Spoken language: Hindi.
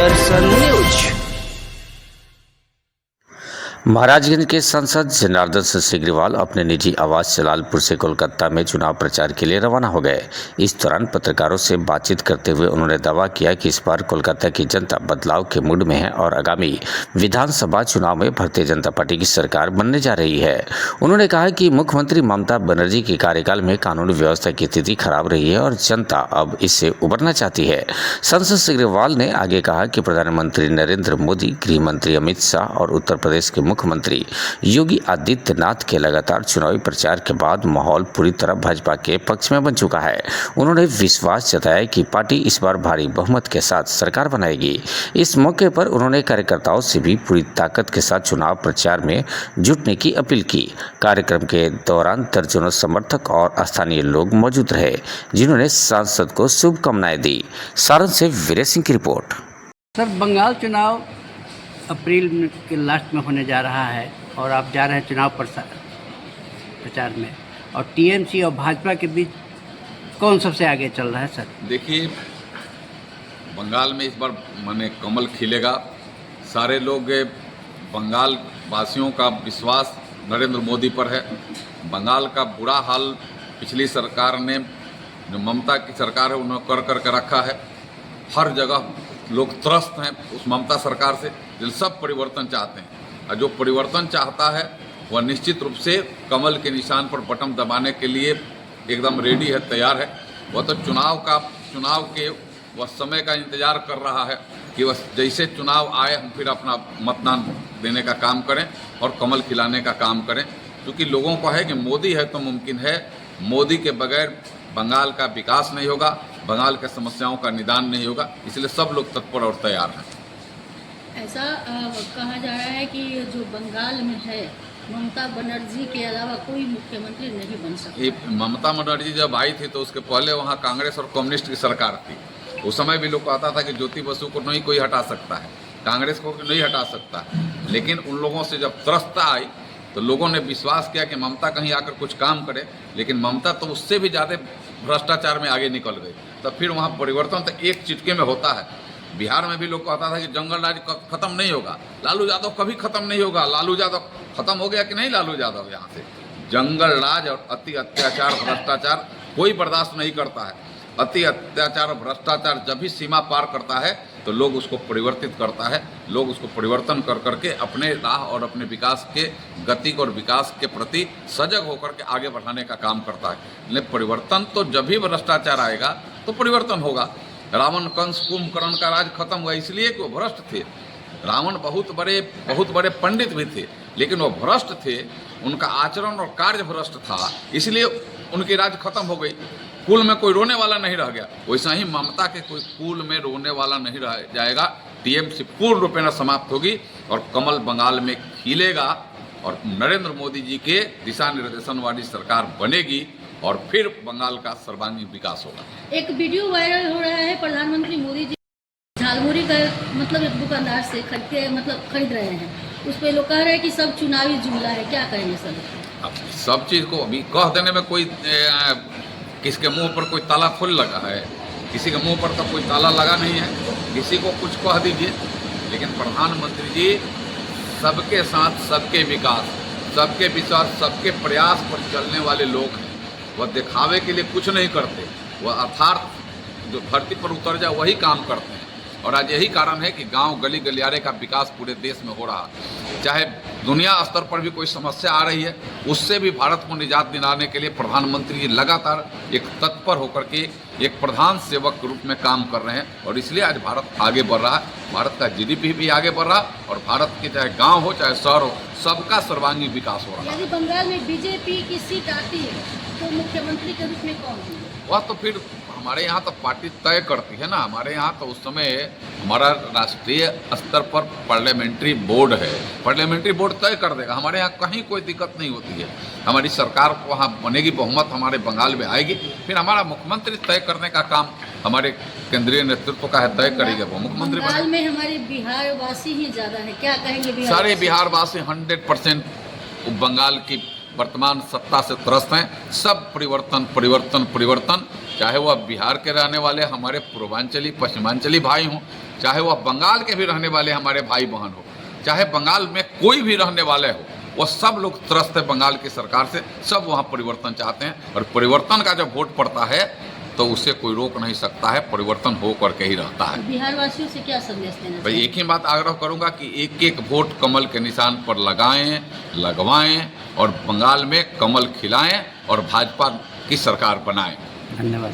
दर्शन न्यूज। महाराजगंज के सांसद जनार्दन सिंह सिग्रीवाल अपने निजी आवास जलालपुर से कोलकाता में चुनाव प्रचार के लिए रवाना हो गए। इस दौरान पत्रकारों से बातचीत करते हुए उन्होंने दावा किया कि इस बार कोलकाता की जनता बदलाव के मूड में है और आगामी विधानसभा चुनाव में भारतीय जनता पार्टी की सरकार बनने जा रही है। उन्होंने कहा कि मुख्यमंत्री ममता बनर्जी के कार्यकाल में कानूनी व्यवस्था की स्थिति खराब रही है और जनता अब इससे उबरना चाहती है। सांसद सिग्रीवाल ने आगे कहा कि प्रधानमंत्री नरेंद्र मोदी, गृह मंत्री अमित शाह और उत्तर प्रदेश के मुख्यमंत्री योगी आदित्यनाथ के लगातार चुनावी प्रचार के बाद माहौल पूरी तरह भाजपा के पक्ष में बन चुका है। उन्होंने विश्वास जताया कि पार्टी इस बार भारी बहुमत के साथ सरकार बनाएगी। इस मौके पर उन्होंने कार्यकर्ताओं से भी पूरी ताकत के साथ चुनाव प्रचार में जुटने की अपील की। कार्यक्रम के दौरान दर्जनों समर्थक और स्थानीय लोग मौजूद रहे, जिन्होंने सांसद को शुभकामनाएं दी। सारण से वीरेश सिंह की रिपोर्ट। सर, बंगाल चुनाव अप्रैल के लास्ट में होने जा रहा है और आप जा रहे हैं चुनाव प्रचार में, और टीएमसी और भाजपा के बीच कौन सबसे आगे चल रहा है सर? देखिए, बंगाल में इस बार माने कमल खिलेगा। सारे लोग बंगाल वासियों का विश्वास नरेंद्र मोदी पर है। बंगाल का बुरा हाल पिछली सरकार ने, जो ममता की सरकार है, उन्होंने कर रखा है। हर जगह लोग त्रस्त हैं उस ममता सरकार से, जो सब परिवर्तन चाहते हैं। और जो परिवर्तन चाहता है वह निश्चित रूप से कमल के निशान पर बटन दबाने के लिए एकदम रेडी है, तैयार है। वह तो चुनाव के वह समय का इंतजार कर रहा है कि वह जैसे चुनाव आए हम फिर अपना मतदान देने का काम करें और कमल खिलाने का काम करें, क्योंकि लोगों को है कि मोदी है तो मुमकिन है। मोदी के बगैर बंगाल का विकास नहीं होगा, बंगाल के समस्याओं का निदान नहीं होगा, इसलिए सब लोग तत्पर और तैयार हैं। ऐसा कहा जा रहा है कि जो बंगाल में है, ममता बनर्जी के अलावा कोई मुख्यमंत्री नहीं बन सकता। ममता बनर्जी जब आई थी तो उसके पहले वहाँ कांग्रेस और कम्युनिस्ट की सरकार थी। उस समय भी लोग कहता था कि ज्योति बसु को नहीं कोई हटा सकता है, कांग्रेस को नहीं हटा सकता। लेकिन उन लोगों से जब त्रस्ता आई तो लोगों ने विश्वास किया कि ममता कहीं आकर कुछ काम करे, लेकिन ममता तो उससे भी ज़्यादा भ्रष्टाचार में आगे निकल गई। तब फिर वहाँ परिवर्तन तो एक चिटके में होता है। बिहार में भी लोग कहता था कि जंगल राज खत्म नहीं होगा, लालू यादव कभी खत्म नहीं होगा। लालू यादव खत्म हो गया कि नहीं? लालू यादव यहाँ से जंगल राज और अति अत्याचार, भ्रष्टाचार कोई बर्दाश्त नहीं करता है। अति अत्याचार और भ्रष्टाचार जब भी सीमा पार करता है तो लोग उसको परिवर्तित करता है। लोग उसको परिवर्तन कर करके अपने राह और अपने विकास के गति और विकास के प्रति सजग होकर के आगे बढ़ाने का काम करता है। लेकिन परिवर्तन तो जब भी भ्रष्टाचार आएगा तो परिवर्तन होगा। रावण, कंस, कुंभकर्ण का राज खत्म हुआ इसलिए कि वो भ्रष्ट थे। रावण बहुत बड़े पंडित भी थे, लेकिन वो भ्रष्ट थे। उनका आचरण और कार्य भ्रष्ट था, इसलिए उनकी राज खत्म हो गई। कुल में कोई रोने वाला नहीं रह गया। वैसा ही ममता के कोई कुल में रोने वाला नहीं रह जाएगा। टीएमसी पूर्ण रूपेण समाप्त होगी और कमल बंगाल में खिलेगा और नरेंद्र मोदी जी के दिशा निर्देशन वाली सरकार बनेगी और फिर बंगाल का सर्वांगीण विकास होगा। एक वीडियो वायरल हो रहा है, प्रधानमंत्री मोदी जी झालमुड़ी का मतलब एक दुकानदार से खरीद रहे हैं। उस पर लोग कह रहे हैं कि सब चुनावी जुमला है, क्या कहेंगे सर? अब सब चीज़ को अभी कह देने में कोई किसके मुंह पर कोई ताला खुल लगा है? किसी के मुंह पर तो कोई ताला लगा नहीं है। किसी को कुछ कह दीजिए, लेकिन प्रधानमंत्री जी सबके साथ सबके विकास, सबके विचार, सबके प्रयास पर चलने वाले लोग हैं। वह दिखावे के लिए कुछ नहीं करते, वह अर्थात जो धरती पर उतर जाए वही काम करते हैं। और आज यही कारण है कि गांव गली गलियारे का विकास पूरे देश में हो रहा है। चाहे दुनिया स्तर पर भी कोई समस्या आ रही है, उससे भी भारत को निजात दिलाने के लिए प्रधानमंत्री जी लगातार एक तत्पर होकर के एक प्रधान सेवक के रूप में काम कर रहे हैं। और इसलिए आज भारत आगे बढ़ रहा है। भारत का जीडीपी भी आगे बढ़ रहा है और भारत के चाहे गाँव हो चाहे शहर हो, सबका सर्वांगीण विकास हो रहा है। यदि बंगाल में बीजेपी की सीट आती है तो मुख्यमंत्री के रूप में कौन होंगे? वह तो फिर हमारे यहाँ तो पार्टी तय करती है ना। हमारे यहाँ तो उस समय हमारा राष्ट्रीय स्तर पर पार्लियामेंट्री बोर्ड है, पार्लियामेंट्री बोर्ड तय कर देगा। हमारे यहाँ कहीं कोई दिक्कत नहीं होती है। हमारी सरकार वहाँ बनेगी, बहुमत हमारे बंगाल में आएगी, फिर हमारा मुख्यमंत्री तय करने का काम हमारे केंद्रीय नेतृत्व का है, तय करेगा वो मुख्यमंत्री। बंगाल में हमारे बिहार वासी ही ज़्यादा है, क्या कहेंगे? सारे बिहार वासी 100% बंगाल की वर्तमान सत्ता से त्रस्त हैं। सब परिवर्तन, चाहे वह बिहार के रहने वाले हमारे पूर्वांचली पश्चिमांचली भाई हों, चाहे वह बंगाल के भी रहने वाले हमारे भाई बहन हो, चाहे बंगाल में कोई भी रहने वाले हो, वो सब लोग त्रस्त है बंगाल की सरकार से। सब वहाँ परिवर्तन चाहते हैं और परिवर्तन का जब वोट पड़ता है तो उसे कोई रोक नहीं सकता है, परिवर्तन हो करके ही रहता है। बिहार वासियों से क्या संदेश देना भाई एक ही बात आग्रह करूंगा कि एक एक वोट कमल के निशान पर लगाएं, लगवाएं और बंगाल में कमल खिलाएं और भाजपा की सरकार बनाएं। धन्यवाद।